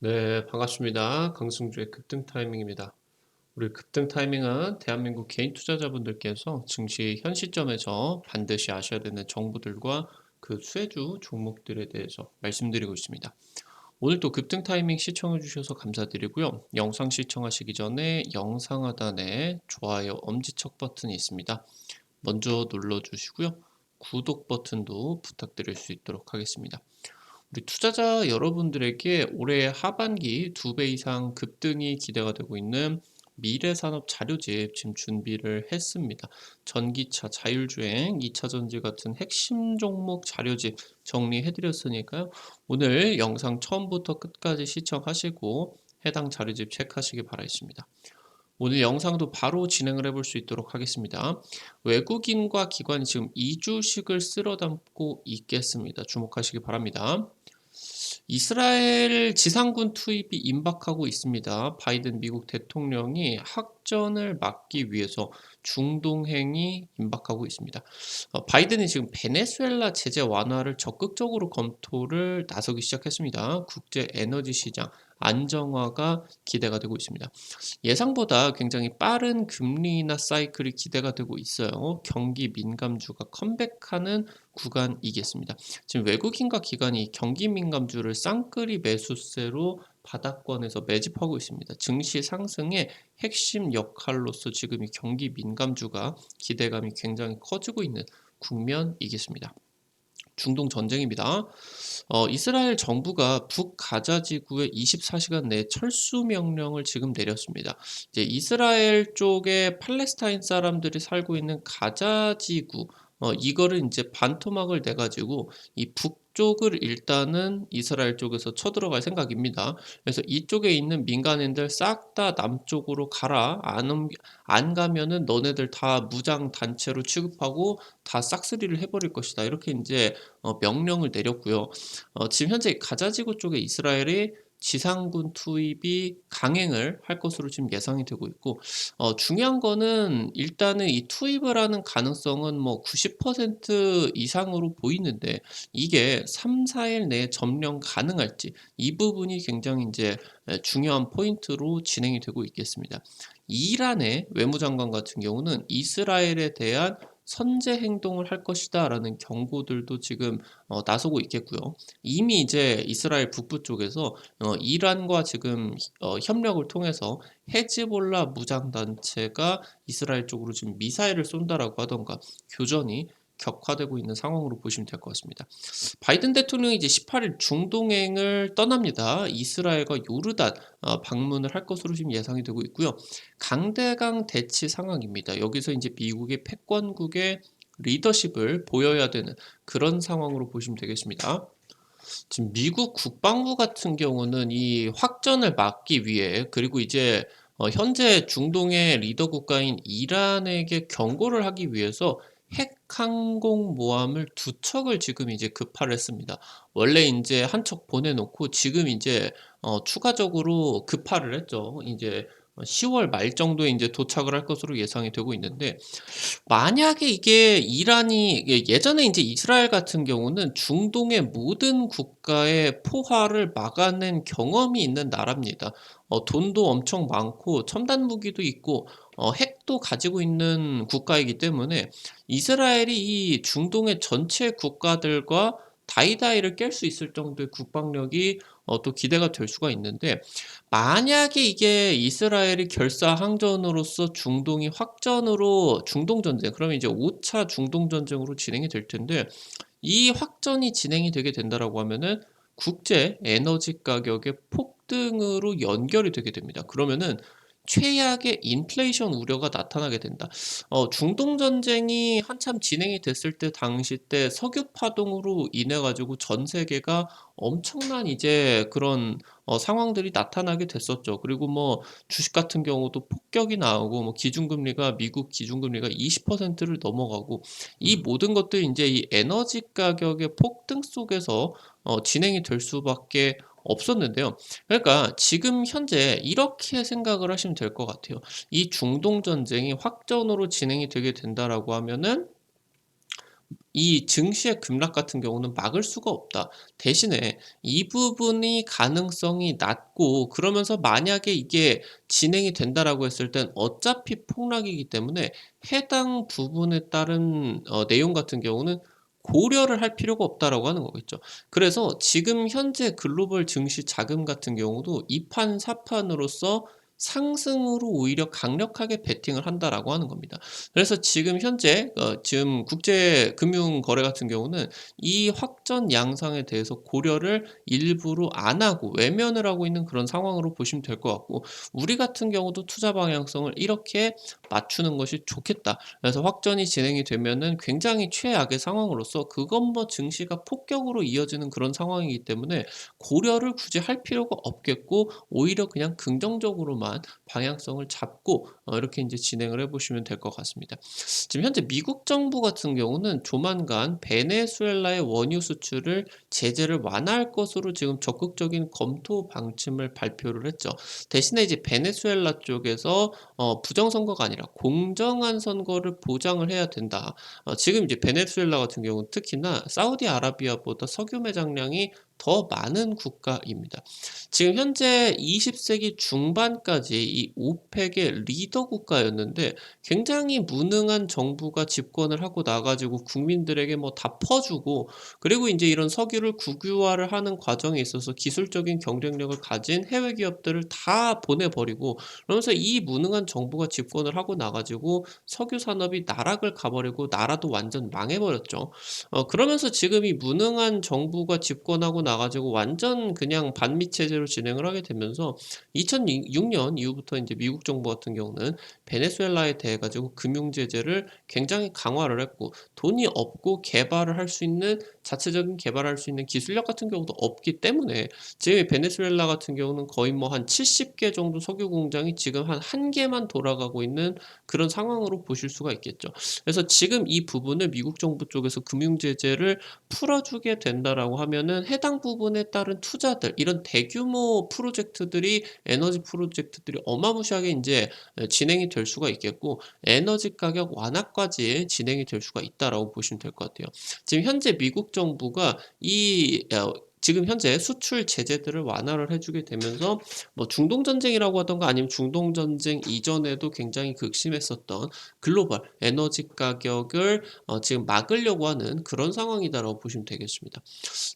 네, 반갑습니다. 강승주의 급등 타이밍입니다. 우리 급등 타이밍은 대한민국 개인 투자자분들께서 증시 현 시점에서 반드시 아셔야 되는 정보들과 그 수혜주 종목들에 대해서 말씀드리고 있습니다. 오늘 또 급등 타이밍 시청해 주셔서 감사드리고요. 영상 시청하시기 전에 영상 하단에 좋아요 엄지척 버튼이 있습니다. 먼저 눌러주시고요. 구독 버튼도 부탁드릴 수 있도록 하겠습니다. 우리 투자자 여러분들에게 올해 하반기 2배 이상 급등이 기대가 되고 있는 미래산업 자료집 지금 준비를 했습니다. 전기차, 자율주행, 2차전지 같은 핵심 종목 자료집 정리해드렸으니까요. 오늘 영상 처음부터 끝까지 시청하시고 해당 자료집 체크하시기 바라겠습니다. 오늘 영상도 바로 진행을 해볼 수 있도록 하겠습니다. 외국인과 기관이 지금 2주식을 쓸어 담고 있겠습니다. 주목하시기 바랍니다. 이스라엘 지상군 투입이 임박하고 있습니다. 바이든 미국 대통령이 확전을 막기 위해서 중동행이 임박하고 있습니다. 바이든이 지금 베네수엘라 제재 완화를 적극적으로 검토를 나서기 시작했습니다. 국제 에너지 시장 안정화가 기대가 되고 있습니다. 예상보다 굉장히 빠른 금리 인하 사이클이 기대가 되고 있어요. 경기 민감주가 컴백하는 구간이겠습니다. 지금 외국인과 기관이 경기 민감주를 쌍끌이 매수세로 바닥권에서 매집하고 있습니다. 증시 상승의 핵심 역할로서 지금 이 경기 민감주가 기대감이 굉장히 커지고 있는 국면이겠습니다. 중동 전쟁입니다. 이스라엘 정부가 북가자 지구에 24시간 내 철수 명령을 지금 내렸습니다. 이제 이스라엘 쪽에 팔레스타인 사람들이 살고 있는 가자 지구, 이거를 이제 반토막을 내 가지고 이 북쪽을 일단은 이스라엘 쪽에서 쳐들어갈 생각입니다. 그래서 이쪽에 있는 민간인들 싹 다 남쪽으로 가라. 안 가면은 너네들 다 무장 단체로 취급하고 다 싹쓸이를 해버릴 것이다. 이렇게 이제 명령을 내렸고요. 지금 현재 가자지구 쪽에 이스라엘이 지상군 투입이 강행을 할 것으로 지금 예상이 되고 있고, 중요한 거는 일단은 이 투입을 하는 가능성은 뭐 90% 이상으로 보이는데 이게 3, 4일 내에 점령 가능할지 이 부분이 굉장히 이제 중요한 포인트로 진행이 되고 있겠습니다. 이란의 외무장관 같은 경우는 이스라엘에 대한 선제 행동을 할 것이다 라는 경고들도 지금 나서고 있겠고요. 이미 이제 이스라엘 북부 쪽에서 이란과 지금 협력을 통해서 헤즈볼라 무장단체가 이스라엘 쪽으로 지금 미사일을 쏜다라고 하던가 교전이 격화되고 있는 상황으로 보시면 될 것 같습니다. 바이든 대통령이 이제 18일 중동행을 떠납니다. 이스라엘과 요르단 방문을 할 것으로 지금 예상이 되고 있고요. 강대강 대치 상황입니다. 여기서 이제 미국의 패권국의 리더십을 보여야 되는 그런 상황으로 보시면 되겠습니다. 지금 미국 국방부 같은 경우는 이 확전을 막기 위해 그리고 이제 현재 중동의 리더 국가인 이란에게 경고를 하기 위해서 핵 항공모함을 2척을 지금 이제 급파를 했습니다. 원래 이제 한 척 보내놓고 지금 이제 추가적으로 급파를 했죠. 이제 10월 말 정도에 이제 도착을 할 것으로 예상이 되고 있는데 만약에 이게 이란이 예전에 이제 이스라엘 같은 경우는 중동의 모든 국가의 포화를 막아낸 경험이 있는 나라입니다. 돈도 엄청 많고 첨단 무기도 있고 핵도 가지고 있는 국가이기 때문에 이스라엘이 이 중동의 전체 국가들과 다이다이를 깰 수 있을 정도의 국방력이 또 기대가 될 수가 있는데 만약에 이게 이스라엘이 결사항전으로서 중동이 확전으로 중동 전쟁 그러면 이제 5차 중동 전쟁으로 진행이 될 텐데 이 확전이 진행이 되게 된다라고 하면은 국제 에너지 가격의 폭등으로 연결이 되게 됩니다. 그러면은 최악의 인플레이션 우려가 나타나게 된다. 중동 전쟁이 한참 진행이 됐을 때 당시 때 석유 파동으로 인해 가지고 전 세계가 엄청난 이제 그런 상황들이 나타나게 됐었죠. 그리고 뭐 주식 같은 경우도 폭격이 나오고 뭐 기준금리가 미국 기준금리가 20%를 넘어가고 이 모든 것들이 이제 이 에너지 가격의 폭등 속에서 진행이 될 수밖에 없었는데요. 그러니까 지금 현재 이렇게 생각을 하시면 될 것 같아요. 이 중동 전쟁이 확전으로 진행이 되게 된다라고 하면은 이 증시의 급락 같은 경우는 막을 수가 없다. 대신에 이 부분이 가능성이 낮고 그러면서 만약에 이게 진행이 된다라고 했을 땐 어차피 폭락이기 때문에 해당 부분에 따른 내용 같은 경우는 고려를 할 필요가 없다라고 하는 거겠죠. 그래서 지금 현재 글로벌 증시 자금 같은 경우도 2판 4 판으로서 상승으로 오히려 강력하게 베팅을 한다라고 하는 겁니다. 그래서 지금 현재 지금 국제 금융 거래 같은 경우는 이 확전 양상에 대해서 고려를 일부러 안 하고 외면을 하고 있는 그런 상황으로 보시면 될 것 같고, 우리 같은 경우도 투자 방향성을 이렇게 맞추는 것이 좋겠다. 그래서 확전이 진행이 되면은 굉장히 최악의 상황으로서 그건 뭐 증시가 폭격으로 이어지는 그런 상황이기 때문에 고려를 굳이 할 필요가 없겠고, 오히려 그냥 긍정적으로만 방향성을 잡고 이렇게 이제 진행을 해 보시면 될 것 같습니다. 지금 현재 미국 정부 같은 경우는 조만간 베네수엘라의 원유 수출을 제재를 완화할 것으로 지금 적극적인 검토 방침을 발표를 했죠. 대신에 이제 베네수엘라 쪽에서 부정선거가 아니라 공정한 선거를 보장을 해야 된다. 지금 이제 베네수엘라 같은 경우는 특히나 사우디아라비아보다 석유 매장량이 더 많은 국가입니다. 지금 현재 20세기 중반까지 이 오펙의 리더 국가였는데 굉장히 무능한 정부가 집권을 하고 나 가지고 국민들에게 뭐 다 퍼주고, 그리고 인제 이런 석유를 국유화를 하는 과정에 있어서 기술적인 경쟁력을 가진 해외 기업들을 다 보내 버리고, 그러면서 이 무능한 정부가 집권을 하고 나 가지고 석유 산업이 나락을 가 버리고 나라도 완전 망해 버렸죠. 그러면서 지금 이 무능한 정부가 집권하고 나 가지고 완전 그냥 반미 체제로 진행을 하게 되면서 2006년 이후부터 인제 미국 정부 같은 경우는 베네수엘라에 대해 가지고 금융 제재를 굉장히 강화를 했고, 돈이 없고 개발을 할 수 있는 자체적인 개발할 수 있는 기술력 같은 경우도 없기 때문에 지금 베네수엘라 같은 경우는 거의 뭐 한 70개 정도 석유 공장이 지금 한 1 개만 돌아가고 있는 그런 상황으로 보실 수가 있겠죠. 그래서 지금 이 부분을 미국 정부 쪽에서 금융 제재를 풀어주게 된다라고 하면은 해당 부분에 따른 투자들, 이런 대규모 프로젝트들이 에너지 프로젝트들이 어마무시하게 인제 진행이 될 수가 있겠고, 에너지 가격 완화까지 진행이 될 수가 있다라고 보시면 될 것 같아요. 지금 현재 미국 정부가 지금 현재 수출 제재들을 완화를 해 주게 되면서 뭐 중동 전쟁이라고 하던가 아니면 중동 전쟁 이전에도 굉장히 극심했었던 글로벌 에너지 가격을 지금 막으려고 하는 그런 상황이다라고 보시면 되겠습니다.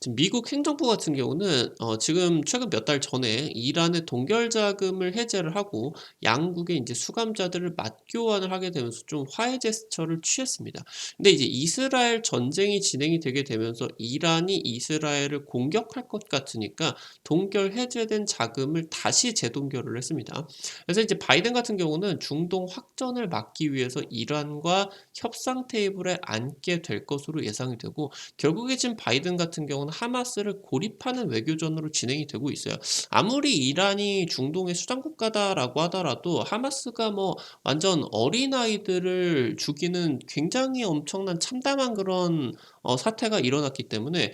지금 미국 행정부 같은 경우는 지금 최근 몇 달 전에 이란의 동결 자금을 해제를 하고 양국의 인제 수감자들을 맞교환을 하게 되면서 좀 화해 제스처를 취했습니다. 근데 이제 이스라엘 전쟁이 진행이 되게 되면서 이란이 이스라엘을 공격할 것 같으니까 동결 해제된 자금을 다시 재동결을 했습니다. 그래서 이제 바이든 같은 경우는 중동 확전을 막기 위해서 이란과 협상 테이블에 앉게 될 것으로 예상이 되고, 결국에 지금 바이든 같은 경우는 하마스를 고립하는 외교전으로 진행이 되고 있어요. 아무리 이란이 중동의 수장 국가다라고 하더라도 하마스가 뭐 완전 어린아이들을 죽이는 굉장히 엄청난 참담한 그런 사태가 일어났기 때문에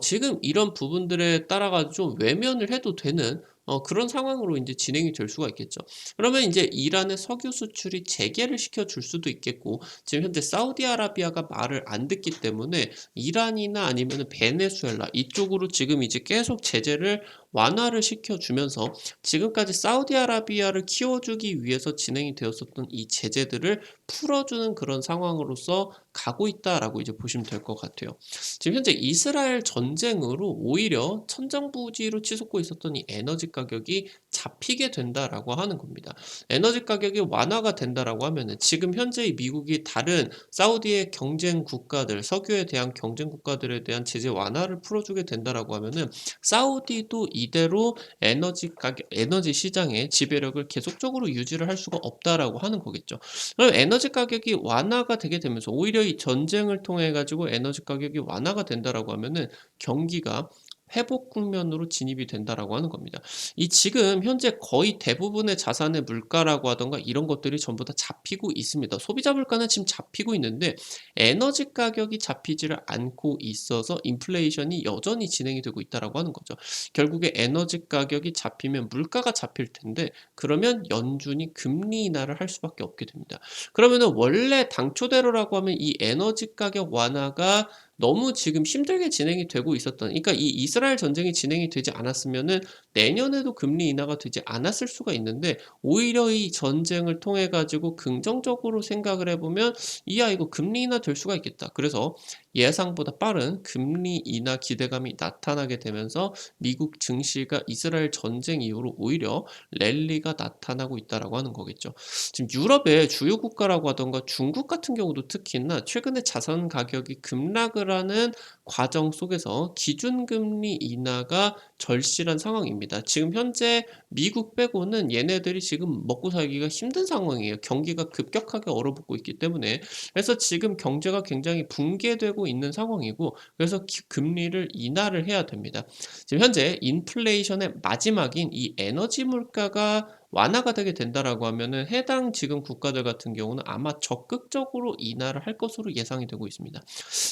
지금 이런 부분들에 따라가 좀 외면을 해도 되는 그런 상황으로 인제 진행이 될 수가 있겠죠. 그러면 인제 이란의 석유 수출이 재개를 시켜 줄 수도 있겠고, 지금 현재 사우디아라비아가 말을 안 듣기 때문에 이란이나 아니면은 베네수엘라 이쪽으로 지금 이제 계속 제재를 완화를 시켜 주면서 지금까지 사우디아라비아를 키워주기 위해서 진행이 되었었던 이 제재들을 풀어주는 그런 상황으로서 가고 있다라고 이제 보시면 될 것 같아요. 지금 현재 이스라엘 전쟁으로 오히려 천정부지로 치솟고 있었던 이 에너지 가격이 잡히게 된다라고 하는 겁니다. 에너지 가격이 완화가 된다라고 하면은 지금 현재 이 미국이 다른 사우디의 경쟁 국가들, 석유에 대한 경쟁 국가들에 대한 제재 완화를 풀어주게 된다라고 하면은 사우디도 이대로 에너지 가격, 에너지 시장의 지배력을 계속적으로 유지를 할 수가 없다라고 하는 거겠죠. 그럼 에너지 가격이 완화가 되게 되면서 오히려 이 전쟁을 통해 가지고 에너지 가격이 완화가 된다라고 하면은 경기가 회복 국면으로 진입이 된다라고 하는 겁니다. 이 지금 현재 거의 대부분의 자산의 물가라고 하던가 이런 것들이 전부 다 잡히고 있습니다. 소비자 물가는 지금 잡히고 있는데 에너지 가격이 잡히지를 않고 있어서 인플레이션이 여전히 진행이 되고 있다라고 하는 거죠. 결국에 에너지 가격이 잡히면 물가가 잡힐 텐데 그러면 연준이 금리 인하를 할 수밖에 없게 됩니다. 그러면은 원래 당초대로라고 하면 이 에너지 가격 완화가 너무 지금 힘들게 진행이 되고 있었던, 그러니까 이 이스라엘 전쟁이 진행이 되지 않았으면은 내년에도 금리 인하가 되지 않았을 수가 있는데 오히려 이 전쟁을 통해 가지고 긍정적으로 생각을 해보면 이야 이거 금리 인하 될 수가 있겠다. 그래서 예상보다 빠른 금리 인하 기대감이 나타나게 되면서 미국 증시가 이스라엘 전쟁 이후로 오히려 랠리가 나타나고 있다라고 하는 거겠죠. 지금 유럽의 주요 국가라고 하던가 중국 같은 경우도 특히나 최근에 자산 가격이 급락을 하는 과정 속에서 기준금리 인하가 절실한 상황입니다. 지금 현재 미국 빼고는 얘네들이 지금 먹고 살기가 힘든 상황이에요. 경기가 급격하게 얼어붙고 있기 때문에. 그래서 지금 경제가 굉장히 붕괴되고 있는 상황이고 그래서 금리를 인하를 해야 됩니다. 지금 현재 인플레이션의 마지막인 이 에너지 물가가 완화가 되게 된다라고 하면은 해당 지금 국가들 같은 경우는 아마 적극적으로 인하를 할 것으로 예상이 되고 있습니다.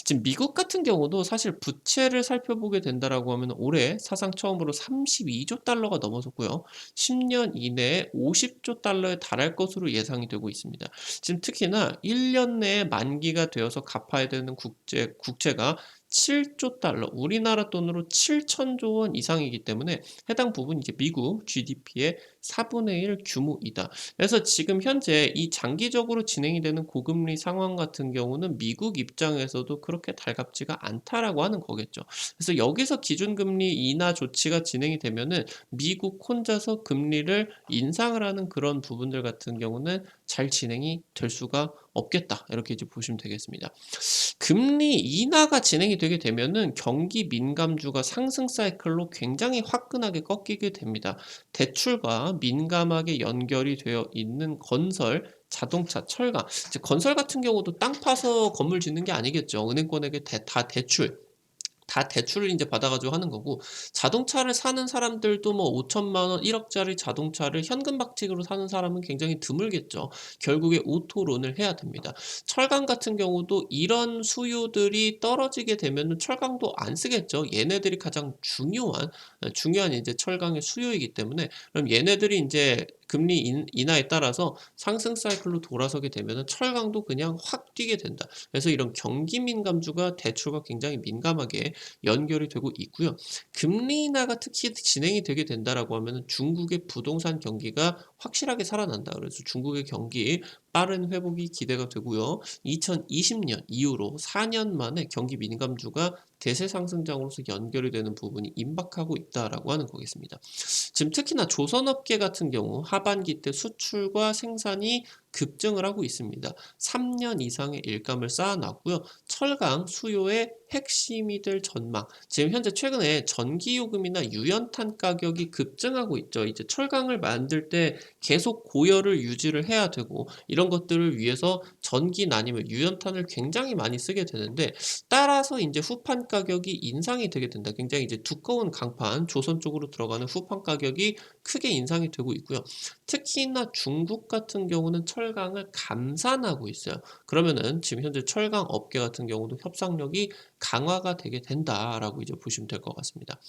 지금 미국 같은 경우도 사실 부채를 살펴보게 된다라고 하면 올해 사상 처음으로 32조 달러가 넘어섰고요. 10년 이내에 50조 달러에 달할 것으로 예상이 되고 있습니다. 지금 특히나 1년 내에 만기가 되어서 갚아야 되는 국채가 7조 달러, 우리나라 돈으로 7천조 원 이상이기 때문에 해당 부분이 이제 미국 GDP의 4분의 1 규모이다. 그래서 지금 현재 이 장기적으로 진행이 되는 고금리 상황 같은 경우는 미국 입장에서도 그렇게 달갑지가 않다라고 하는 거겠죠. 그래서 여기서 기준금리 인하 조치가 진행이 되면은 미국 혼자서 금리를 인상을 하는 그런 부분들 같은 경우는 잘 진행이 될 수가 없겠다. 이렇게 이제 보시면 되겠습니다. 금리 인하가 진행이 되게 되면은 경기 민감주가 상승 사이클로 굉장히 화끈하게 꺾이게 됩니다. 대출과 민감하게 연결이 되어 있는 건설, 자동차, 철강. 이제 건설 같은 경우도 땅 파서 건물 짓는 게 아니겠죠. 은행권에게 다 대출. 다 대출을 이제 받아가지고 하는 거고 자동차를 사는 사람들도 뭐 5천만 원, 1억짜리 자동차를 현금 박치기로 사는 사람은 굉장히 드물겠죠. 결국에 오토론을 해야 됩니다. 철강 같은 경우도 이런 수요들이 떨어지게 되면은 철강도 안 쓰겠죠. 얘네들이 가장 중요한 이제 철강의 수요이기 때문에 그럼 얘네들이 이제 금리 인하에 따라서 상승 사이클로 돌아서게 되면은 철강도 그냥 확 뛰게 된다. 그래서 이런 경기 민감주가 대출과 굉장히 민감하게 연결이 되고 있고요. 금리 인하가 특히 진행이 되게 된다라고 하면 중국의 부동산 경기가 확실하게 살아난다. 그래서 중국의 경기 빠른 회복이 기대가 되고요. 2020년 이후로 4년 만에 경기 민감주가 대세 상승장으로서 연결이 되는 부분이 임박하고 있다라고 하는 거겠습니다. 지금 특히나 조선업계 같은 경우 하반기 때 수출과 생산이 급증을 하고 있습니다. 3년 이상의 일감을 쌓아놨고요. 철강 수요의 핵심이 될 전망. 지금 현재 최근에 전기요금이나 유연탄 가격이 급증하고 있죠. 이제 철강을 만들 때 계속 고열을 유지를 해야 되고 이런 것들을 위해서 전기나 아니면 유연탄을 굉장히 많이 쓰게 되는데 따라서 이제 후판 가격이 인상이 되게 된다. 굉장히 이제 두꺼운 강판, 조선 쪽으로 들어가는 후판 가격이 크게 인상이 되고 있고요. 특히나 중국 같은 경우는 철강을 감산하고 있어요. 그러면은 지금 현재 철강 업계 같은 경우도 협상력이 강화가 되게 된다라고 이제 보시면 될 것 같습니다.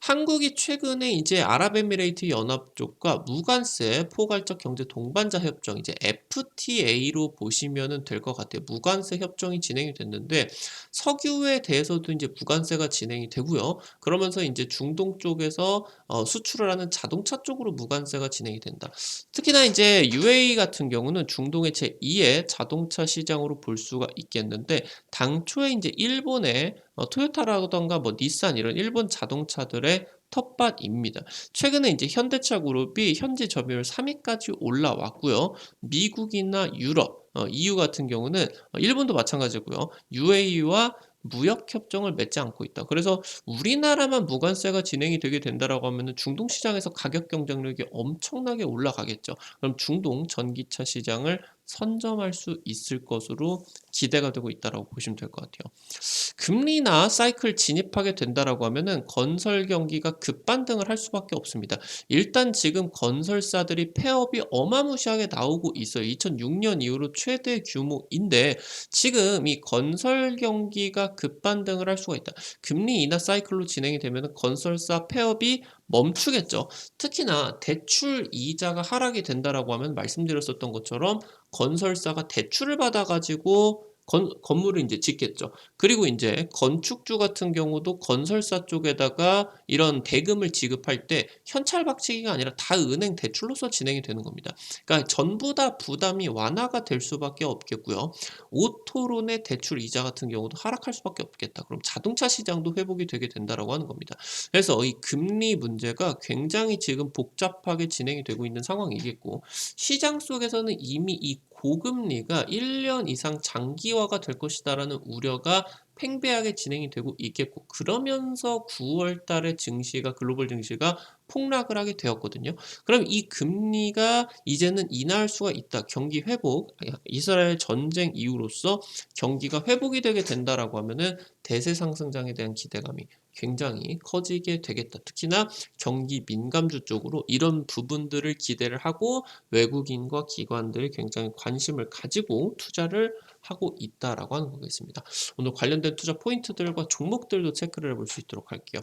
한국이 최근에 이제 아랍에미레이트 연합 쪽과 무관세 포괄적 경제 동반자 협정 이제 FTA로 보시면은 될 것 같아요. 무관세 협정이 진행이 됐는데 석유에 대해서도 이제 무관세가 진행이 되고요. 그러면서 이제 중동 쪽에서 수출을 하는 자동차 쪽으로 무관세가 진행이 된다. 특히나 이제 UAE 같은 경우는 중동의 제2의 자동차 시장으로 볼 수가 있겠는데 당초에 이제 일본의 토요타라던가 뭐 닛산 이런 일본 자동차들의 텃밭입니다. 최근에 이제 현대차 그룹이 현지 점유율 3위까지 올라왔고요. 미국이나 유럽, EU 같은 경우는 일본도 마찬가지고요. UAE와 무역 협정을 맺지 않고 있다. 그래서 우리나라만 무관세가 진행이 되게 된다라고 하면은 중동 시장에서 가격 경쟁력이 엄청나게 올라가겠죠. 그럼 중동 전기차 시장을 선점할 수 있을 것으로 기대가 되고 있다라고 보시면 될 것 같아요. 금리나 사이클 진입하게 된다라고 하면은 건설 경기가 급반등을 할 수밖에 없습니다. 일단 지금 건설사들이 폐업이 어마무시하게 나오고 있어요. 2006년 이후로 최대 규모인데 지금 이 건설 경기가 급반등을 할 수가 있다. 금리 인하 사이클로 진행이 되면 건설사 폐업이 멈추겠죠. 특히나 대출 이자가 하락이 된다라고 하면 말씀드렸었던 것처럼 건설사가 대출을 받아가지고 건물을 이제 짓겠죠. 그리고 이제 건축주 같은 경우도 건설사 쪽에다가 이런 대금을 지급할 때 현찰박치기가 아니라 다 은행 대출로서 진행이 되는 겁니다. 그러니까 전부 다 부담이 완화가 될 수밖에 없겠고요. 오토론의 대출 이자 같은 경우도 하락할 수밖에 없겠다. 그럼 자동차 시장도 회복이 되게 된다라고 하는 겁니다. 그래서 이 금리 문제가 굉장히 지금 복잡하게 진행이 되고 있는 상황이겠고 시장 속에서는 이미 이 고금리가 1년 이상 장기화가 될 것이다라는 우려가 팽배하게 진행이 되고 있겠고 그러면서 9월 달에 증시가 글로벌 증시가 폭락을 하게 되었거든요. 그럼 이 금리가 이제는 인하할 수가 있다. 경기 회복, 이스라엘 전쟁 이후로서 경기가 회복이 되게 된다라고 하면은 대세 상승장에 대한 기대감이 굉장히 커지게 되겠다. 특히나 경기 민감주 쪽으로 이런 부분들을 기대를 하고 외국인과 기관들이 굉장히 관심을 가지고 투자를 하고 있다라고 하는 거겠습니다. 오늘 관련된 투자 포인트들과 종목들도 체크를 해볼 수 있도록 할게요.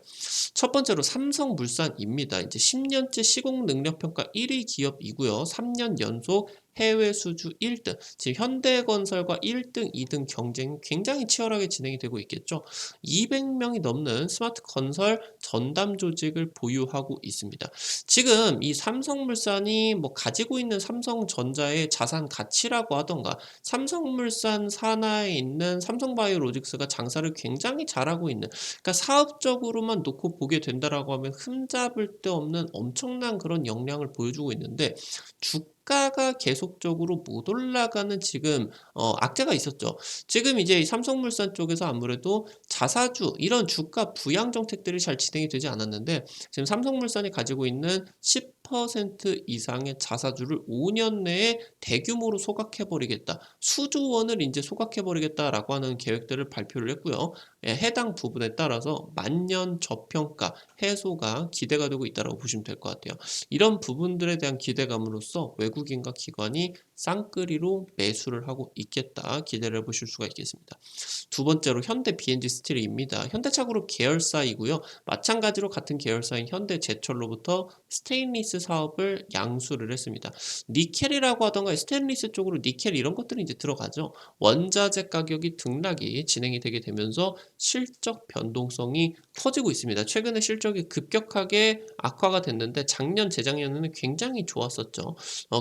첫 번째로 삼성물산입니다. 이제 10년째 시공 능력 평가 1위 기업이고요. 3년 연속 해외 수주 1등. 지금 현대건설과 1등, 2등 경쟁이 굉장히 치열하게 진행이 되고 있겠죠. 200명이 넘는 스마트 건설 전담 조직을 보유하고 있습니다. 지금 이 삼성물산이 뭐 가지고 있는 삼성전자의 자산 가치라고 하던가 삼성물산 산하에 있는 삼성바이오로직스가 장사를 굉장히 잘하고 있는 그러니까 사업적으로만 놓고 보게 된다라고 하면 흠잡을 데 없는 엄청난 그런 역량을 보여주고 있는데 주가가 계속적으로 못 올라가는 지금 악재가 있었죠. 지금 이제 삼성물산 쪽에서 아무래도 자사주 이런 주가 부양 정책들이 잘 진행이 되지 않았는데 지금 삼성물산이 가지고 있는 10% 이상의 자사주를 5년 내에 대규모로 소각해버리겠다. 수조 원을 이제 소각해버리겠다라고 하는 계획들을 발표를 했고요. 해당 부분에 따라서 만년 저평가 해소가 기대가 되고 있다고 보시면 될 것 같아요. 이런 부분들에 대한 기대감으로써 외국인과 기관이 쌍끌이로 매수를 하고 있겠다 기대를 해보실 수가 있겠습니다. 두 번째로 현대 BNG 스틸입니다. 현대차그룹 계열사이고요. 마찬가지로 같은 계열사인 현대제철로부터 스테인리스 사업을 양수를 했습니다. 니켈이라고 하던가 스테인리스 쪽으로 니켈 이런 것들이 이제 들어가죠. 원자재 가격이 등락이 진행이 되게 되면서 실적 변동성이 커지고 있습니다. 최근에 실적이 급격하게 악화가 됐는데 작년, 재작년에는 굉장히 좋았었죠.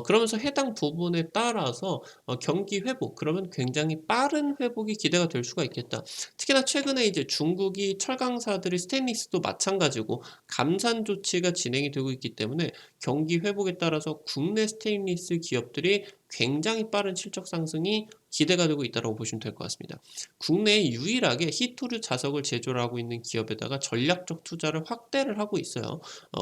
그러면서 해당 부분에 따라서 경기 회복, 그러면 굉장히 빠른 회복이 기대가 될 수가 있겠다. 특히나 최근에 이제 중국이 철강사들이 스테인리스도 마찬가지고 감산 조치가 진행이 되고 있기 때문에 경기 회복에 따라서 국내 스테인리스 기업들이 굉장히 빠른 실적 상승이 기대가 되고 있다고 보시면 될 것 같습니다. 국내에 유일하게 히토류 자석을 제조를 하고 있는 기업에다가 전략적 투자를 확대를 하고 있어요.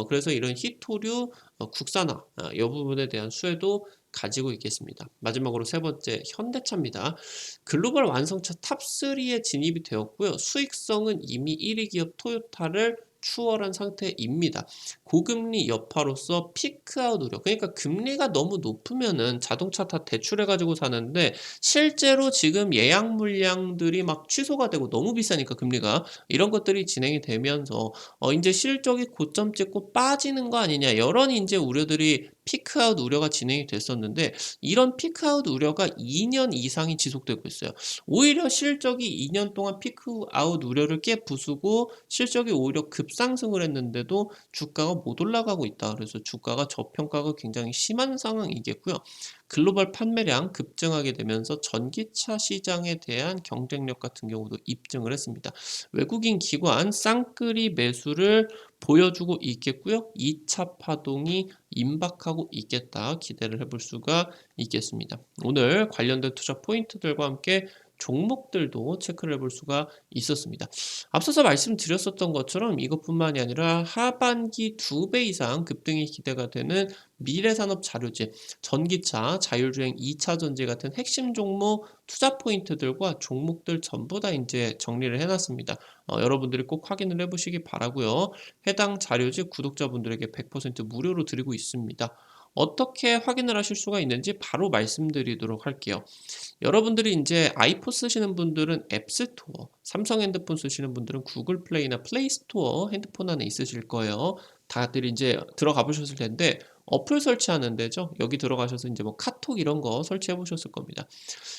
그래서 이런 히토류 국산화 이 부분에 대한 수혜도 가지고 있겠습니다. 마지막으로 세 번째 현대차입니다. 글로벌 완성차 탑3에 진입이 되었고요. 수익성은 이미 1위 기업 토요타를 추월한 상태입니다. 고금리 여파로서 피크아웃 우려. 그러니까 금리가 너무 높으면은 자동차 다 대출해가지고 사는데 실제로 지금 예약 물량들이 막 취소가 되고 너무 비싸니까 금리가 이런 것들이 진행이 되면서 이제 실적이 고점 찍고 빠지는 거 아니냐 여러 이제 우려들이 피크아웃 우려가 진행이 됐었는데 이런 피크아웃 우려가 2년 이상이 지속되고 있어요. 오히려 실적이 2년 동안 피크아웃 우려를 깨부수고 실적이 오히려 급상승을 했는데도 주가가 못 올라가고 있다. 그래서 주가가 저평가가 굉장히 심한 상황이겠고요. 글로벌 판매량 급증하게 되면서 전기차 시장에 대한 경쟁력 같은 경우도 입증을 했습니다. 외국인 기관 쌍끌이 매수를 보여주고 있겠고요. 2차 파동이 임박하고 있겠다 기대를 해볼 수가 있겠습니다. 오늘 관련된 투자 포인트들과 함께 종목들도 체크를 해볼 수가 있었습니다. 앞서서 말씀드렸었던 것처럼 이것뿐만이 아니라 하반기 2배 이상 급등이 기대가 되는 미래산업 자료집, 전기차, 자율주행 2차 전지 같은 핵심 종목 투자 포인트들과 종목들 전부 다 이제 정리를 해놨습니다. 여러분들이 꼭 확인을 해보시기 바라고요. 해당 자료집 구독자분들에게 100% 무료로 드리고 있습니다. 어떻게 확인을 하실 수가 있는지 바로 말씀드리도록 할게요. 여러분들이 이제 아이폰 쓰시는 분들은 앱스토어, 삼성 핸드폰 쓰시는 분들은 구글 플레이나 플레이 스토어 핸드폰 안에 있으실 거예요. 다들 이제 들어가 보셨을 텐데 어플 설치하는 데죠. 여기 들어가셔서 이제 뭐 카톡 이런 거 설치해 보셨을 겁니다.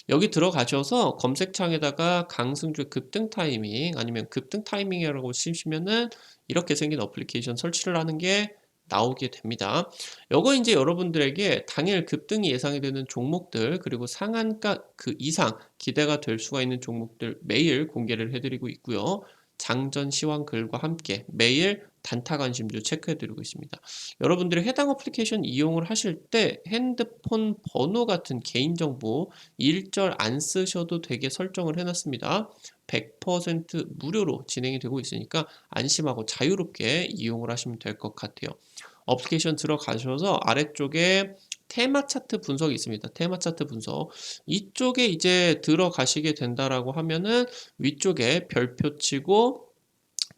여기 들어가셔서 검색창에다가 강승주의 급등 타이밍 아니면 급등 타이밍이라고 치시면은 이렇게 생긴 어플리케이션 설치를 하는 게 나오게 됩니다. 요거 이제 여러분들에게 당일 급등이 예상이 되는 종목들 그리고 상한가 그 이상 기대가 될 수가 있는 종목들 매일 공개를 해드리고 있고요. 장전 시황 글과 함께 매일 단타 관심주 체크해드리고 있습니다. 여러분들이 해당 어플리케이션 이용을 하실 때 핸드폰 번호 같은 개인정보 일절 안 쓰셔도 되게 설정을 해놨습니다. 100% 무료로 진행이 되고 있으니까 안심하고 자유롭게 이용을 하시면 될 것 같아요. 어플리케이션 들어가셔서 아래쪽에 테마 차트 분석이 있습니다. 테마 차트 분석. 이쪽에 이제 들어가시게 된다라고 하면은 위쪽에 별표 치고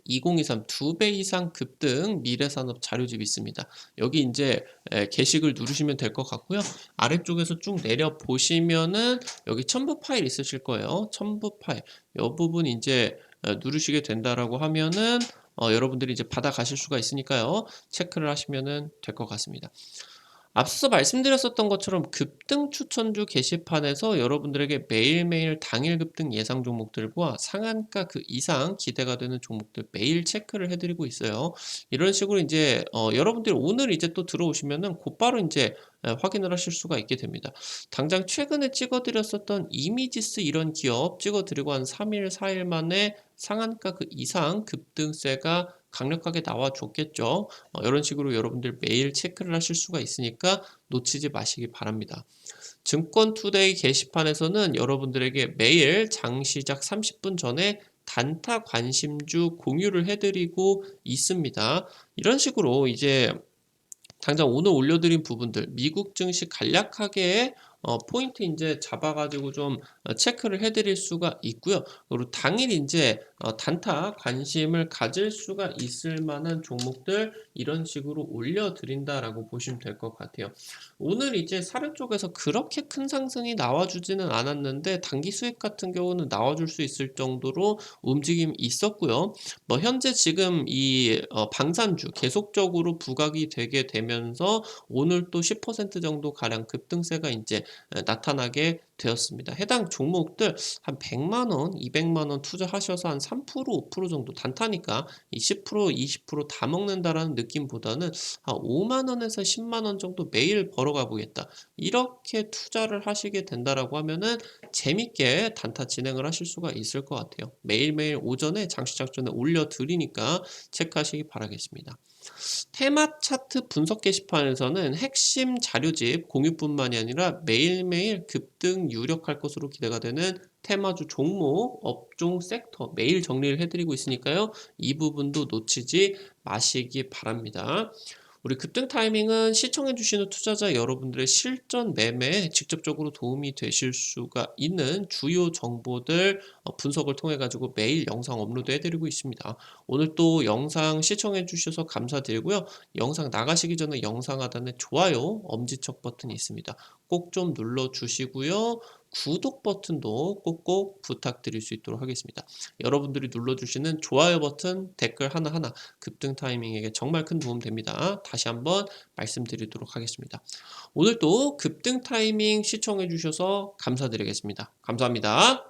2023 2배 이상 급등 미래산업 자료집이 있습니다. 여기 이제 게시글 누르시면 될 것 같고요. 아래쪽에서 쭉 내려 보시면은 여기 첨부 파일 있으실 거예요. 첨부 파일. 이 부분 이제 누르시게 된다라고 하면은 여러분들이 이제 받아 가실 수가 있으니까요. 체크를 하시면은 될 것 같습니다. 앞서 말씀드렸었던 것처럼 급등 추천주 게시판에서 여러분들에게 매일매일 당일 급등 예상 종목들과 상한가 그 이상 기대가 되는 종목들 매일 체크를 해드리고 있어요. 이런 식으로 이제 여러분들이 오늘 이제 또 들어오시면은 곧바로 이제 확인을 하실 수가 있게 됩니다. 당장 최근에 찍어드렸었던 이미지스 이런 기업 찍어드리고 한 3일, 4일 만에 상한가 그 이상 급등세가 강력하게 나와줬겠죠. 이런 식으로 여러분들 매일 체크를 하실 수가 있으니까 놓치지 마시기 바랍니다. 증권투데이 게시판에서는 여러분들에게 매일 장 시작 30분 전에 단타 관심주 공유를 해드리고 있습니다. 이런 식으로 이제 당장 오늘 올려드린 부분들 미국 증시 간략하게 포인트 이제 잡아가지고 좀 체크를 해드릴 수가 있고요. 그리고 당일 이제 단타 관심을 가질 수가 있을 만한 종목들 이런 식으로 올려드린다라고 보시면 될 것 같아요. 오늘 이제 사료 쪽에서 그렇게 큰 상승이 나와주지는 않았는데 단기 수익 같은 경우는 나와줄 수 있을 정도로 움직임이 있었고요. 뭐 현재 지금 이 방산주 계속적으로 부각이 되게 되면서 오늘 또 10% 정도 가량 급등세가 이제 나타나게 되었습니다. 해당 종목들 한 100만 원, 200만 원 투자하셔서 한 3%, 5% 정도 단타니까 이 10%, 20%다 먹는다라는 느낌보다는 한 5만 원에서 10만 원 정도 매일 벌어가 보겠다. 이렇게 투자를 하시게 된다라고 하면은 재밌게 단타 진행을 하실 수가 있을 것 같아요. 매일매일 오전에 장시작 전에 올려드리니까 체크하시기 바라겠습니다. 테마 차트 분석 게시판에서는 핵심 자료집 공유뿐만이 아니라 매일매일 급등 유력할 것으로 기대가 되는 테마주 종목, 업종, 섹터 매일 정리를 해드리고 있으니까요. 이 부분도 놓치지 마시기 바랍니다. 우리 급등 타이밍은 시청해주시는 투자자 여러분들의 실전 매매에 직접적으로 도움이 되실 수가 있는 주요 정보들 분석을 통해 가지고 매일 영상 업로드 해드리고 있습니다. 오늘 또 영상 시청해주셔서 감사드리고요. 영상 나가시기 전에 영상 하단에 좋아요, 엄지척 버튼이 있습니다. 꼭 좀 눌러주시고요. 구독 버튼도 꼭꼭 부탁드릴 수 있도록 하겠습니다. 여러분들이 눌러주시는 좋아요 버튼, 댓글 하나하나 급등 타이밍에게 정말 큰 도움 됩니다. 다시 한번 말씀드리도록 하겠습니다. 오늘도 급등 타이밍 시청해 주셔서 감사드리겠습니다. 감사합니다.